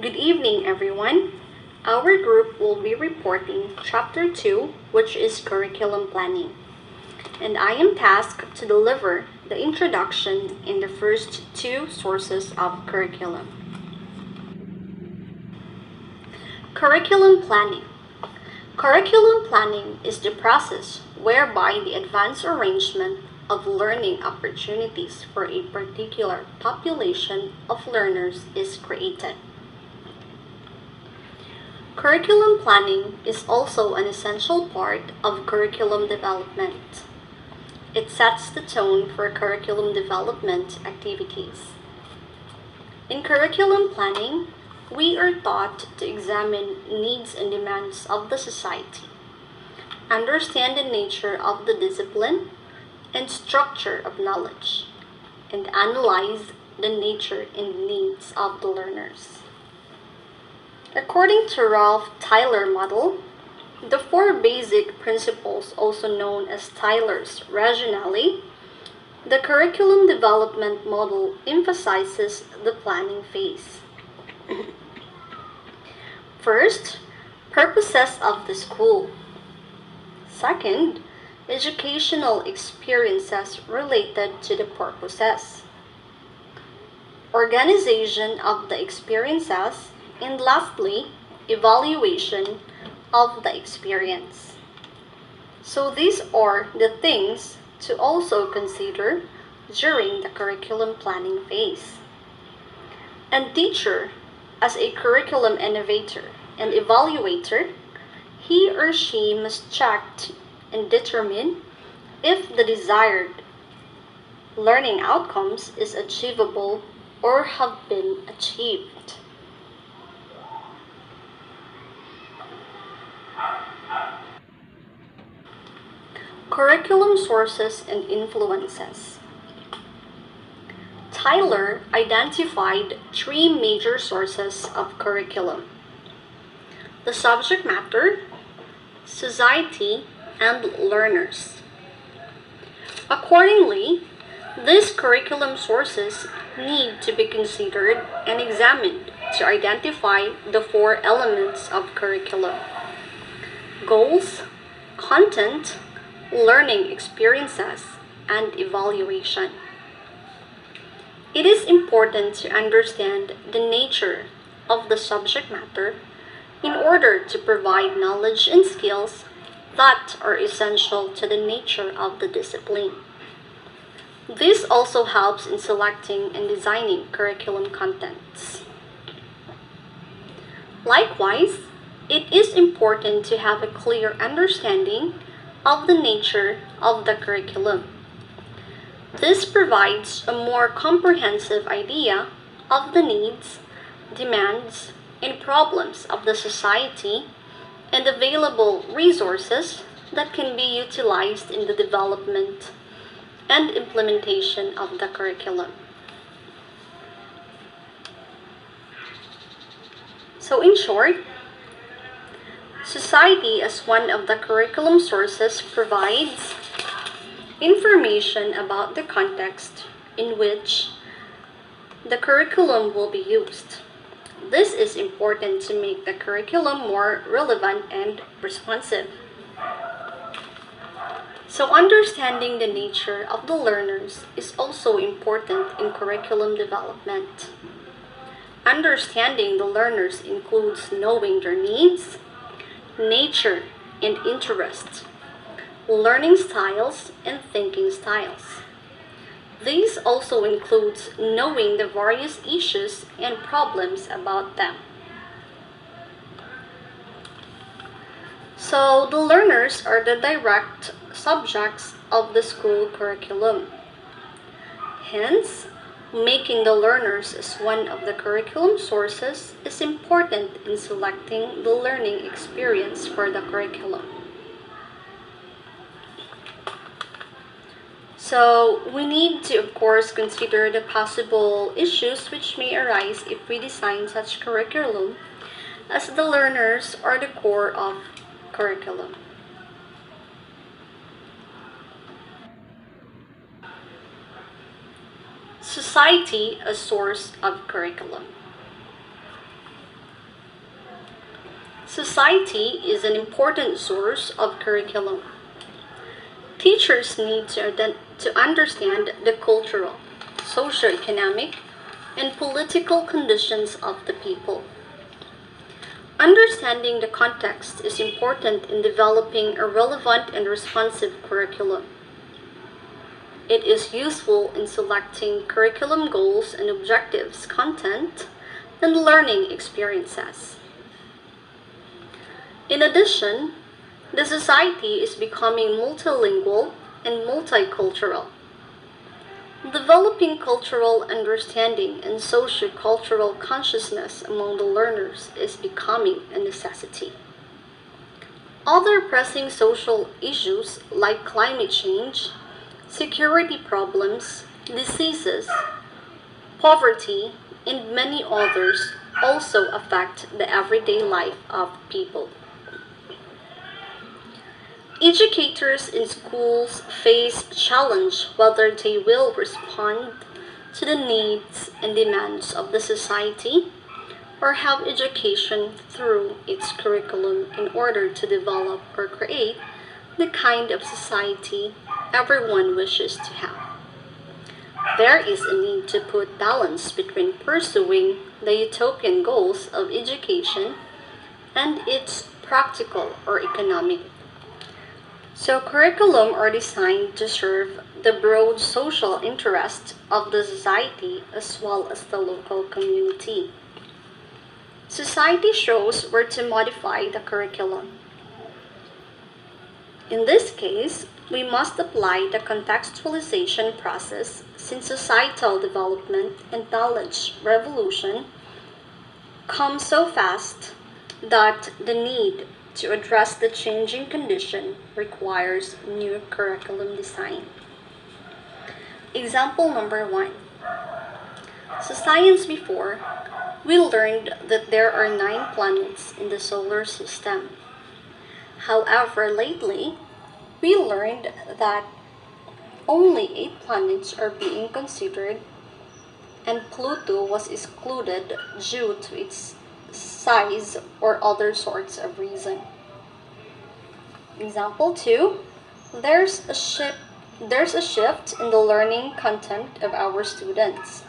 Good evening, everyone. Our group will be reporting Chapter 2, which is Curriculum Planning. And I am tasked to deliver the introduction in the first two sources of curriculum. Curriculum Planning. Curriculum planning is the process whereby the advanced arrangement of learning opportunities for a particular population of learners is created. Curriculum planning is also an essential part of curriculum development. It sets the tone for curriculum development activities. In curriculum planning, we are taught to examine needs and demands of the society, understand the nature of the discipline and structure of knowledge, and analyze the nature and needs of the learners. According to Ralph Tyler model, the four basic principles, also known as Tyler's rationale, the curriculum development model emphasizes the planning phase. First, purposes of the school. Second, educational experiences related to the purposes. Organization of the experiences, and lastly, evaluation of the experience. So these are the things to also consider during the curriculum planning phase. And teacher, as a curriculum innovator and evaluator, he or she must check and determine if the desired learning outcomes is achievable or have been achieved. Curriculum sources and influences. Tyler identified three major sources of curriculum: the subject matter, society, and learners. Accordingly, these curriculum sources need to be considered and examined to identify the four elements of curriculum: goals, content, learning experiences, and evaluation. It is important to understand the nature of the subject matter in order to provide knowledge and skills that are essential to the nature of the discipline. This also helps in selecting and designing curriculum contents. Likewise, it is important to have a clear understanding of the nature of the curriculum. This provides a more comprehensive idea of the needs, demands, and problems of the society and available resources that can be utilized in the development and implementation of the curriculum. So in short, society as one of the curriculum sources provides information about the context in which the curriculum will be used. This is important to make the curriculum more relevant and responsive. So understanding the nature of the learners is also important in curriculum development. Understanding the learners includes knowing their needs, nature, and interests, learning styles, and thinking styles. This also includes knowing the various issues and problems about them. So the learners are the direct subjects of the school curriculum. Hence, making the learners as one of the curriculum sources is important in selecting the learning experience for the curriculum. So we need to, of course, consider the possible issues which may arise if we design such curriculum, as the learners are the core of curriculum. Society, a source of curriculum. Society is an important source of curriculum. Teachers need to understand the cultural, socioeconomic, and political conditions of the people. Understanding the context is important in developing a relevant and responsive curriculum. It is useful in selecting curriculum goals and objectives, content, and learning experiences. In addition, the society is becoming multilingual and multicultural. Developing cultural understanding and sociocultural consciousness among the learners is becoming a necessity. Other pressing social issues like climate change, security problems, diseases, poverty, and many others also affect the everyday life of people. Educators in schools face challenge whether they will respond to the needs and demands of the society or have education through its curriculum in order to develop or create the kind of society everyone wishes to have. There is a need to put balance between pursuing the utopian goals of education and its practical or economic. So curriculum are designed to serve the broad social interest of the society as well as the local community. Society shows where to modify the curriculum. In this case, we must apply the contextualization process since societal development and knowledge revolution come so fast that the need to address the changing condition requires new curriculum design. Example number 1. So science before, we learned that there are 9 planets in the solar system. However, lately, we learned that only 8 planets are being considered and Pluto was excluded due to its size or other sorts of reason. Example 2, there's a shift in the learning content of our students.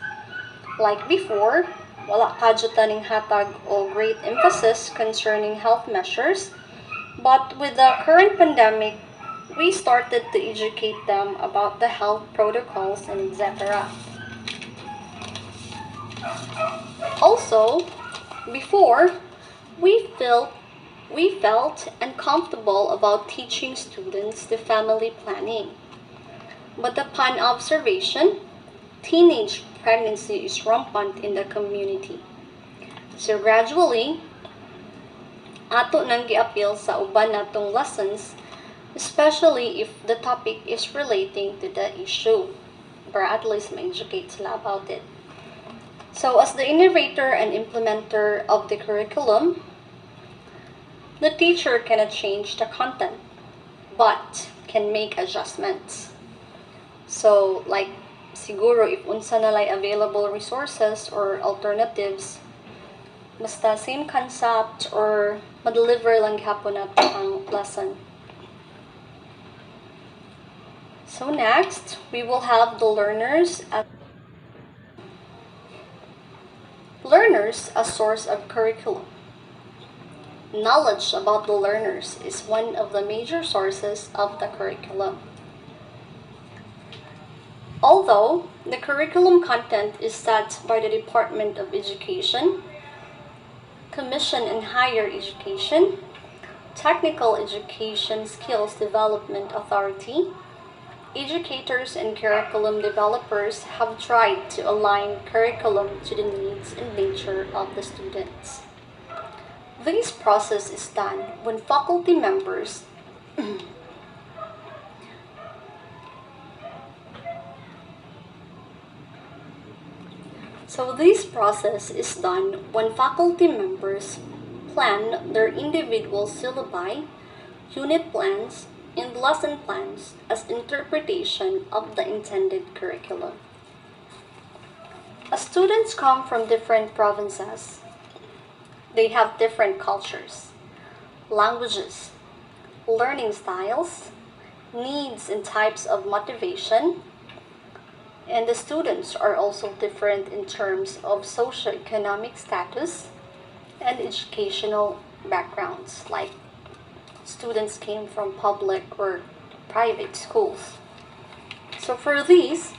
Like before, wala kadyo taning hatag o great emphasis concerning health measures, but with the current pandemic, we started to educate them about the health protocols and etc. Also, before, we felt uncomfortable about teaching students the family planning. But upon observation, teenage pregnancy is rampant in the community. So gradually, ato nang giapil sa uban natong lessons, especially if the topic is relating to the issue, or at least ma-educate sila about it. So as the innovator and implementer of the curriculum, the teacher cannot change the content, but can make adjustments. So like siguro if unsa na lay available resources or alternatives, basta same concept or ma-deliver lang gihapon nato ang lesson. So next, we will have the learners as source of curriculum. Knowledge about the learners is one of the major sources of the curriculum. Although the curriculum content is set by the Department of Education, Commission on Higher Education, Technical Education Skills Development Authority, educators and curriculum developers have tried to align curriculum to the needs and nature of the students. This process is done when faculty members plan their individual syllabi, unit plans, and lesson plans as interpretation of the intended curriculum. As students come from different provinces, they have different cultures. languages, learning styles, needs and types of motivation, and the students are also different in terms of socioeconomic status and educational backgrounds, like students came from public or private schools. So for these,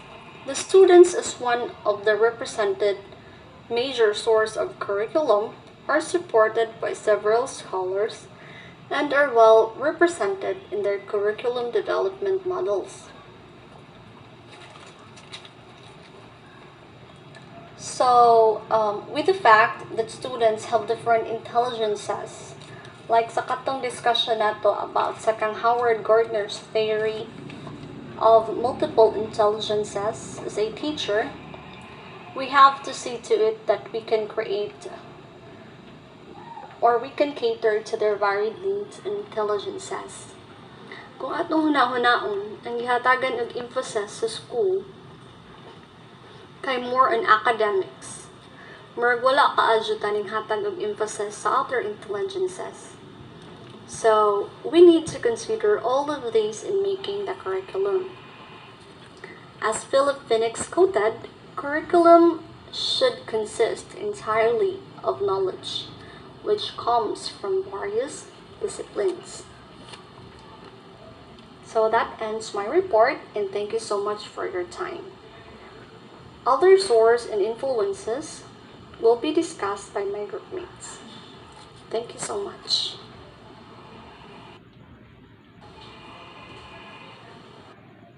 the students as one of the represented major source of curriculum are supported by several scholars and are well represented in their curriculum development models. So, with the fact that students have different intelligences, like sa katong discussion nato about sa kang Howard Gardner's theory of multiple intelligences as a teacher, we have to see to it that we can create or we can cater to their varied needs and intelligences. Kung atong hunahunahon ang gihatagan og emphasis sa school kay more on academics, murag wala kaadyo taning hatag og emphasis sa other intelligences. So, we need to consider all of these in making the curriculum. As Philip Phoenix quoted, curriculum should consist entirely of knowledge, which comes from various disciplines. So that ends my report, and thank you so much for your time. Other sources and influences will be discussed by my groupmates. Thank you so much.